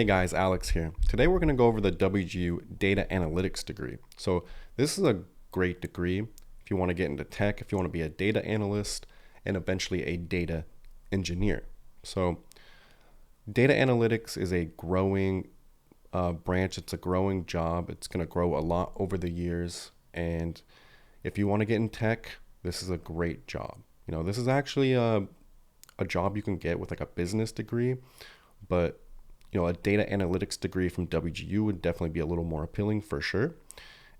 Hey guys, Alex here. Today we're going to go over the WGU Data Analytics degree. So this is a great degree if you want to get into tech, if you want to be a data analyst, and eventually a data engineer. So data analytics is a growing branch. It's a growing job. It's going to grow a lot over the years. And if you want to get in tech, this is a great job. This is actually a job you can get with like a business degree, but a data analytics degree from WGU would definitely be a little more appealing for sure.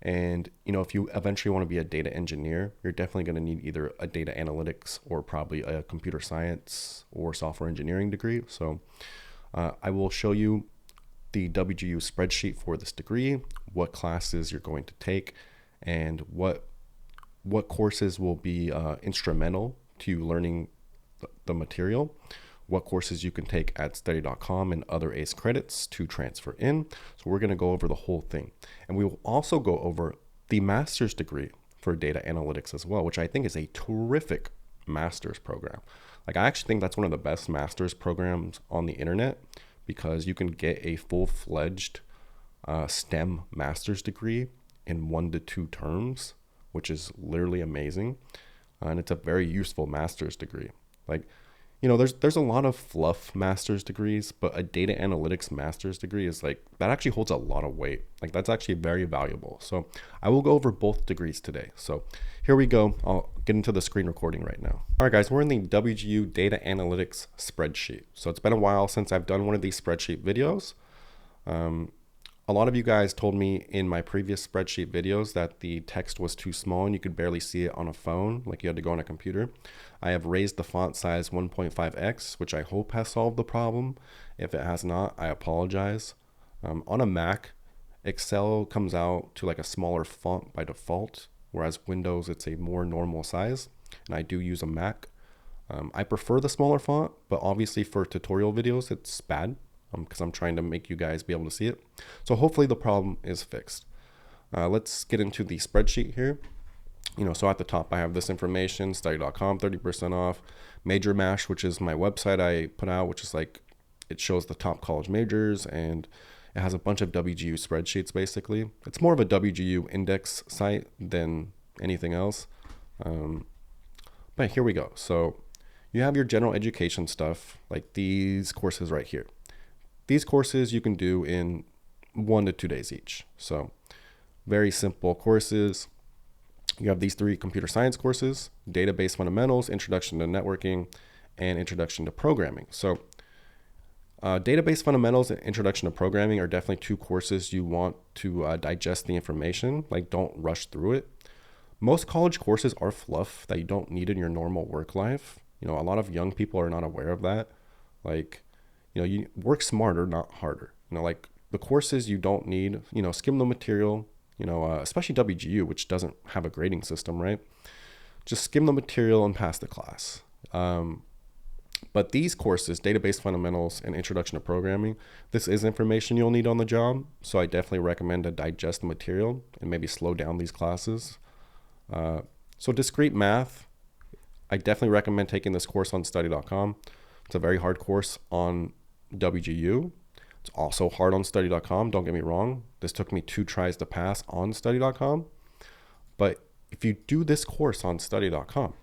And, if you eventually want to be a data engineer, you're definitely going to need either a data analytics or probably a computer science or software engineering degree. So I will show you the WGU spreadsheet for this degree, what classes you're going to take, and what courses will be instrumental to you learning the material, what courses you can take at study.com and other ACE credits to transfer in. So we're going to go over the whole thing. And we will also go over the master's degree for data analytics as well, which I think is a terrific master's program. Like, I actually think that's one of the best master's programs on the internet, because you can get a full-fledged STEM master's degree in 1 to 2 terms, which is literally amazing. And it's a very useful master's degree. Like, there's a lot of fluff master's degrees, but a data analytics master's degree is like, that actually holds a lot of weight. Like, that's actually very valuable. So I will go over both degrees today. So here we go. I'll get into the screen recording right now. All right, guys, we're in the WGU data analytics spreadsheet. So it's been a while since I've done one of these spreadsheet videos. A lot of you guys told me in my previous spreadsheet videos that the text was too small and you could barely see it on a phone, like you had to go on a computer. I have raised the font size 1.5x, which I hope has solved the problem. If it has not, I apologize. On a Mac, Excel comes out to like a smaller font by default, whereas Windows, it's a more normal size, and I do use a Mac. I prefer the smaller font, but obviously for tutorial videos, it's bad, because I'm trying to make you guys be able to see it. So hopefully the problem is fixed. Let's get into the spreadsheet here. So at the top I have this information, study.com, 30% off. Major Mash, which is my website I put out, which is like, it shows the top college majors, and it has a bunch of WGU spreadsheets basically. It's more of a WGU index site than anything else. But here we go. So you have your general education stuff, like these courses right here. These courses you can do in 1 to 2 days each. So very simple courses. You have these 3 computer science courses: database fundamentals, introduction to networking, and introduction to programming. So database fundamentals and introduction to programming are definitely 2 courses you want to digest the information. Like, don't rush through it. Most college courses are fluff that you don't need in your normal work life. A lot of young people are not aware of that. Like, you work smarter, not harder. Like the courses you don't need, skim the material, especially WGU, which doesn't have a grading system, right? Just skim the material and pass the class. But these courses, database fundamentals and introduction to programming, this is information you'll need on the job. So I definitely recommend to digest the material and maybe slow down these classes. So discrete math, I definitely recommend taking this course on study.com. It's a very hard course on WGU. It's also hard on study.com, don't get me wrong. This took me 2 tries to pass on study.com. But if you do this course on study.com,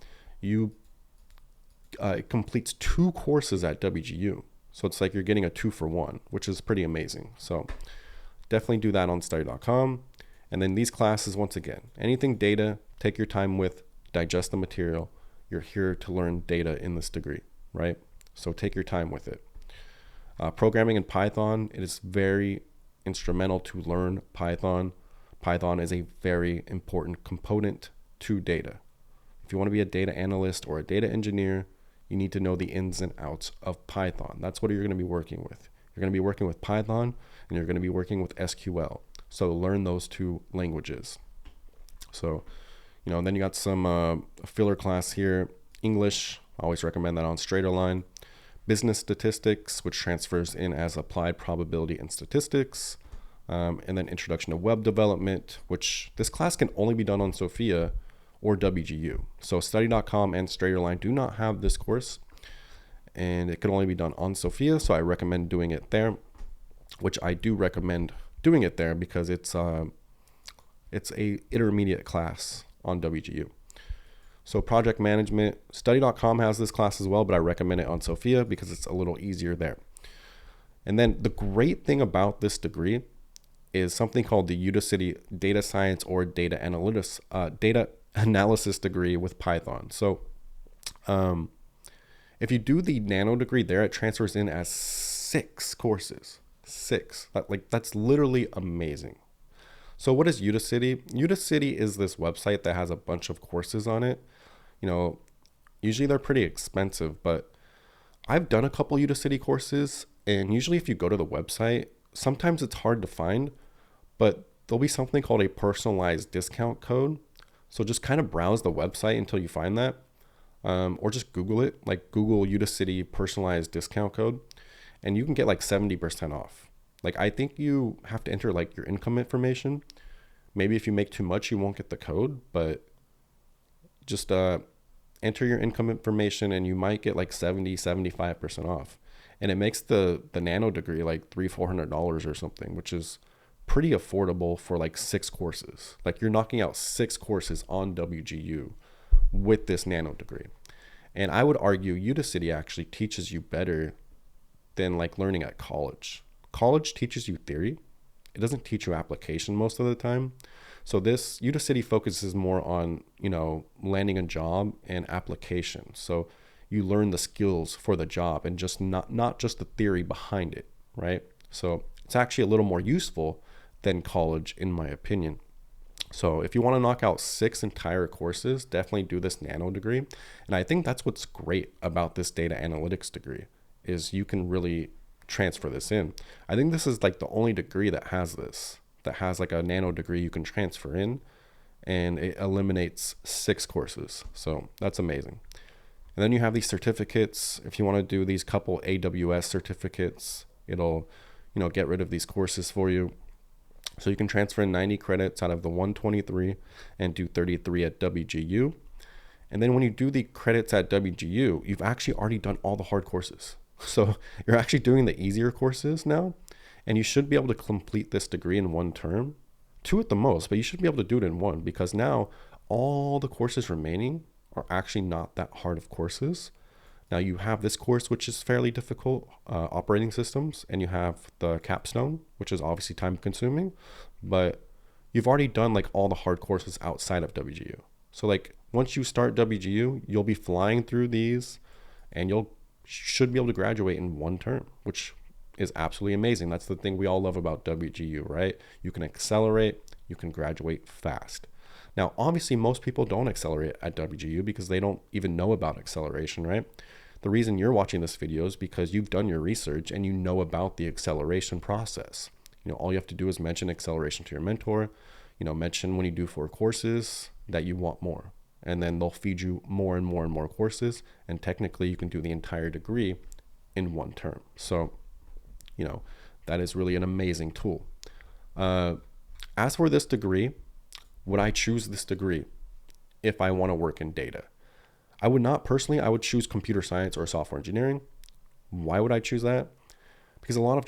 it completes 2 courses at WGU. So it's like you're getting a 2-for-1, which is pretty amazing. So definitely do that on study.com. And then these classes, once again, anything data, take your time with, digest the material. You're here to learn data in this degree, right? So take your time with it. Programming in Python, it is very instrumental to learn Python. Python is a very important component to data. If you want to be a data analyst or a data engineer, you need to know the ins and outs of Python. That's what you're going to be working with. You're going to be working with Python, and you're going to be working with SQL. So learn those 2 languages. So, then you got some filler class here. English, I always recommend that on Straighterline. Business statistics, which transfers in as applied probability and statistics. And then introduction to web development, which this class can only be done on Sophia or WGU. So study.com and Straighterline do not have this course, and it can only be done on Sophia, so I recommend doing it there. which I do recommend doing it there because it's a intermediate class on WGU. So project management, study.com has this class as well, but I recommend it on Sophia because it's a little easier there. And then the great thing about this degree is something called the UniCity Data Science or Data Analysis degree with Python. So if you do the nano degree there, it transfers in as 6 courses. 6. That's literally amazing. So what is UniCity? UniCity is this website that has a bunch of courses on it. Usually they're pretty expensive, but I've done a couple UniCity courses, and usually if you go to the website, sometimes it's hard to find, but there'll be something called a personalized discount code. So just kind of browse the website until you find that, or just Google it, like Google UniCity personalized discount code, and you can get like 70% off. Like I think you have to enter like your income information. Maybe if you make too much, you won't get the code, but just enter your income information and you might get like 75% off. And it makes the nano degree like $300-400 or something, which is pretty affordable for like 6 courses. Like you're knocking out 6 courses on WGU with this nano degree. And I would argue UniCity actually teaches you better than like learning at college. College teaches you theory. It doesn't teach you application most of the time. So this UniCity focuses more on, landing a job and application. So you learn the skills for the job and just not just the theory behind it, right? So it's actually a little more useful than college, in my opinion. So if you want to knock out 6 entire courses, definitely do this nano degree. And I think that's what's great about this data analytics degree is you can really transfer this in. I think this is like the only degree that has this, that has like a nano degree you can transfer in, and it eliminates 6 courses. So that's amazing. And then you have these certificates. If you want to do these couple AWS certificates, it'll, get rid of these courses for you. So you can transfer in 90 credits out of the 123 and do 33 at WGU. And then when you do the credits at WGU, you've actually already done all the hard courses. So you're actually doing the easier courses now, and you should be able to complete this degree in 1 term, 2 at the most, but you should be able to do it in 1 because now all the courses remaining are actually not that hard of courses. Now you have this course, which is fairly difficult, operating systems, and you have the capstone, which is obviously time consuming, but you've already done like all the hard courses outside of WGU. So like once you start WGU, you'll be flying through these and should be able to graduate in 1 term, which is absolutely amazing. That's the thing we all love about WGU, right? You can accelerate, you can graduate fast. Now, obviously, most people don't accelerate at WGU because they don't even know about acceleration, right? The reason you're watching this video is because you've done your research and you know about the acceleration process. All you have to do is mention acceleration to your mentor, mention when you do 4 courses that you want more. And then they'll feed you more and more and more courses. And technically, you can do the entire degree in 1 term. So, that is really an amazing tool. As for this degree, would I choose this degree if I want to work in data? I would not personally. I would choose computer science or software engineering. Why would I choose that? Because a lot of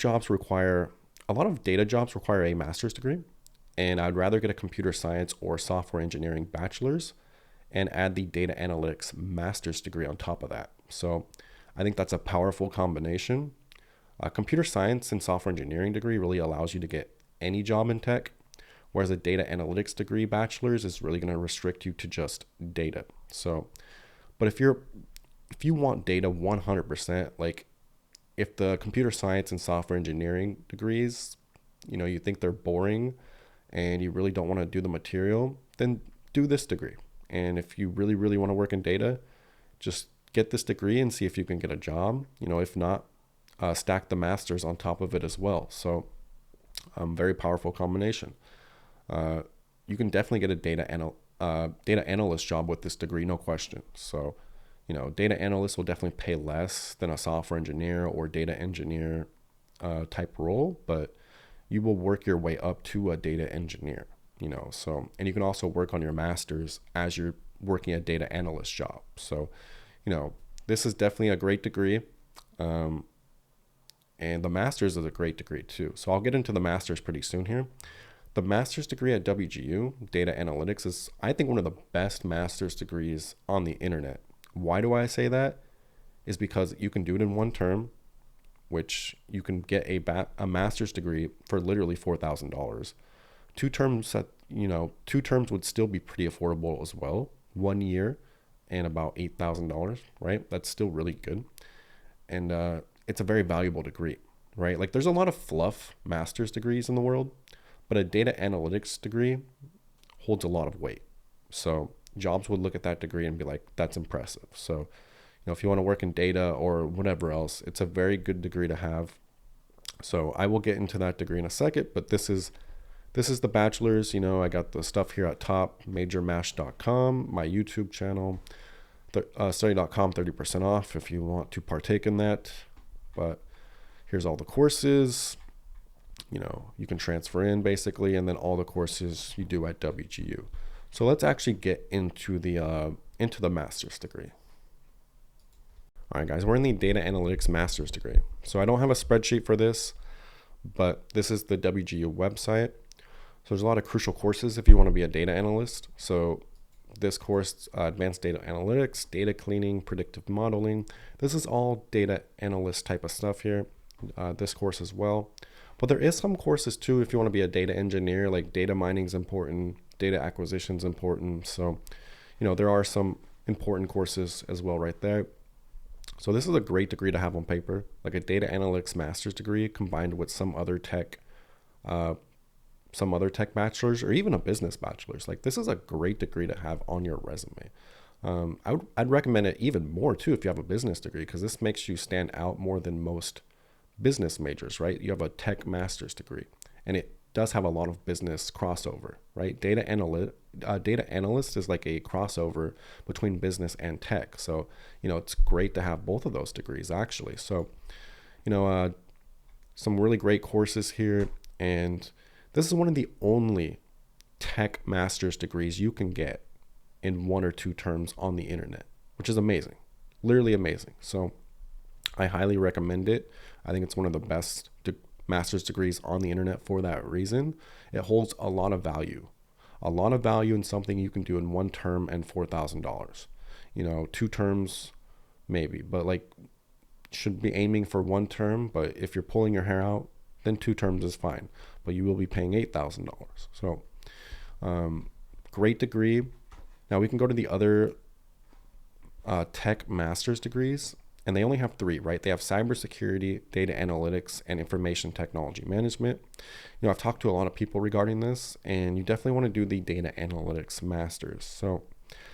data jobs require a master's degree. And I'd rather get a computer science or software engineering bachelor's and add the data analytics master's degree on top of that. So I think that's a powerful combination. Computer science and software engineering degree really allows you to get any job in tech, whereas a data analytics degree bachelor's is really going to restrict you to just data. So, but if you want data 100%, like if the computer science and software engineering degrees, you think they're boring and you really don't want to do the material, then do this degree. And if you really, really want to work in data, just get this degree and see if you can get a job. If not, stack the master's on top of it as well. So very powerful combination. You can definitely get a data analyst job with this degree, no question. So, data analyst will definitely pay less than a software engineer or data engineer type role, but you will work your way up to a data engineer. And you can also work on your master's as you're working a data analyst job. So, this is definitely a great degree. And the master's is a great degree too. So I'll get into the master's pretty soon here. The master's degree at WGU, data analytics, is I think one of the best master's degrees on the internet. Why do I say that? Is because you can do it in one term, which you can get a master's degree for literally $4,000. Two terms would still be pretty affordable as well. 1 year and about $8,000, right? That's still really good. And it's a very valuable degree, right? Like there's a lot of fluff master's degrees in the world, but a data analytics degree holds a lot of weight. So jobs would look at that degree and be like, that's impressive. So, if you want to work in data or whatever else, it's a very good degree to have. So I will get into that degree in a second, but this is the bachelor's. I got the stuff here at top, majormash.com, my YouTube channel, study.com, 30% off if you want to partake in that. But here's all the courses. You can transfer in basically, and then all the courses you do at WGU. So let's actually get into the master's degree. All right, guys, we're in the data analytics master's degree. So I don't have a spreadsheet for this, but this is the WGU website. So there's a lot of crucial courses if you want to be a data analyst. So this course, advanced data analytics, data cleaning, predictive modeling. This is all data analyst type of stuff here. This course as well. But there is some courses too if you want to be a data engineer, like data mining is important, data acquisition is important. So, there are some important courses as well right there. So this is a great degree to have on paper, like a data analytics master's degree combined with some other tech bachelor's or even a business bachelor's. Like this is a great degree to have on your resume. I'd recommend it even more too if you have a business degree, because this makes you stand out more than most business majors, right? You have a tech master's degree and it does have a lot of business crossover, right? Data analyst is like a crossover between business and tech. So, it's great to have both of those degrees actually. So, some really great courses here. And this is one of the only tech master's degrees you can get in 1 or 2 terms on the internet, which is amazing, literally amazing. So I highly recommend it. I think it's one of the best master's degrees on the internet for that reason. It holds a lot of value in something you can do in 1 term and $4,000. 2 terms maybe, but like should be aiming for 1 term. But if you're pulling your hair out, then 2 terms is fine, but you will be paying $8,000. So great degree. Now we can go to the other tech master's degrees. And they only have 3, right? They have cybersecurity, data analytics, and information technology management. I've talked to a lot of people regarding this, and you definitely want to do the data analytics masters. So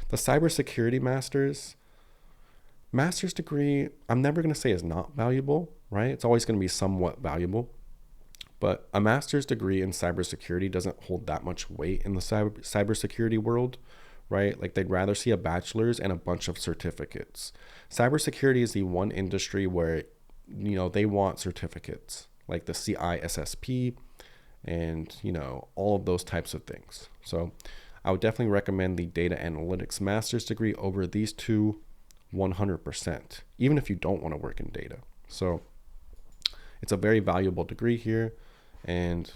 the cybersecurity master's degree, I'm never going to say is not valuable, right? It's always going to be somewhat valuable. But a master's degree in cybersecurity doesn't hold that much weight in the cybersecurity world, right? Like they'd rather see a bachelor's and a bunch of certificates. Cybersecurity is the one industry where, they want certificates like the CISSP and, all of those types of things. So I would definitely recommend the data analytics master's degree over these 2 100%, even if you don't want to work in data. So it's a very valuable degree here. And,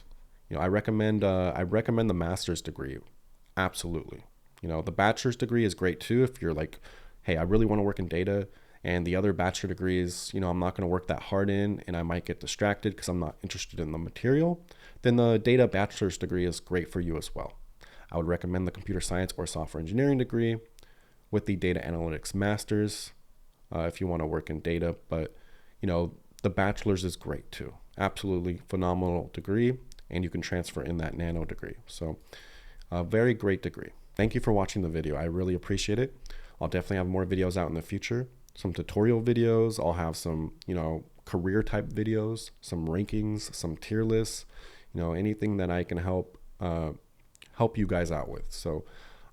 I recommend the master's degree. Absolutely. The bachelor's degree is great too if you're like, hey, I really want to work in data, and the other bachelor degrees, I'm not going to work that hard in, and I might get distracted because I'm not interested in the material, then the data bachelor's degree is great for you as well. I would recommend the computer science or software engineering degree with the data analytics master's if you want to work in data. But, the bachelor's is great too. Absolutely phenomenal degree, and you can transfer in that nano degree. So a very great degree. Thank you for watching the video. I really appreciate it. I'll definitely have more videos out in the future, some tutorial videos. I'll have some, career type videos, some rankings, some tier lists, anything that I can help you guys out with. So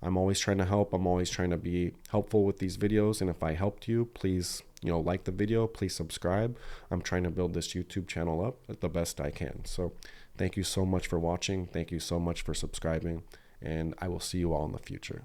I'm always trying to help. I'm always trying to be helpful with these videos. And if I helped you, please, like the video, please subscribe. I'm trying to build this YouTube channel up the best I can. So thank you so much for watching. Thank you so much for subscribing. And I will see you all in the future.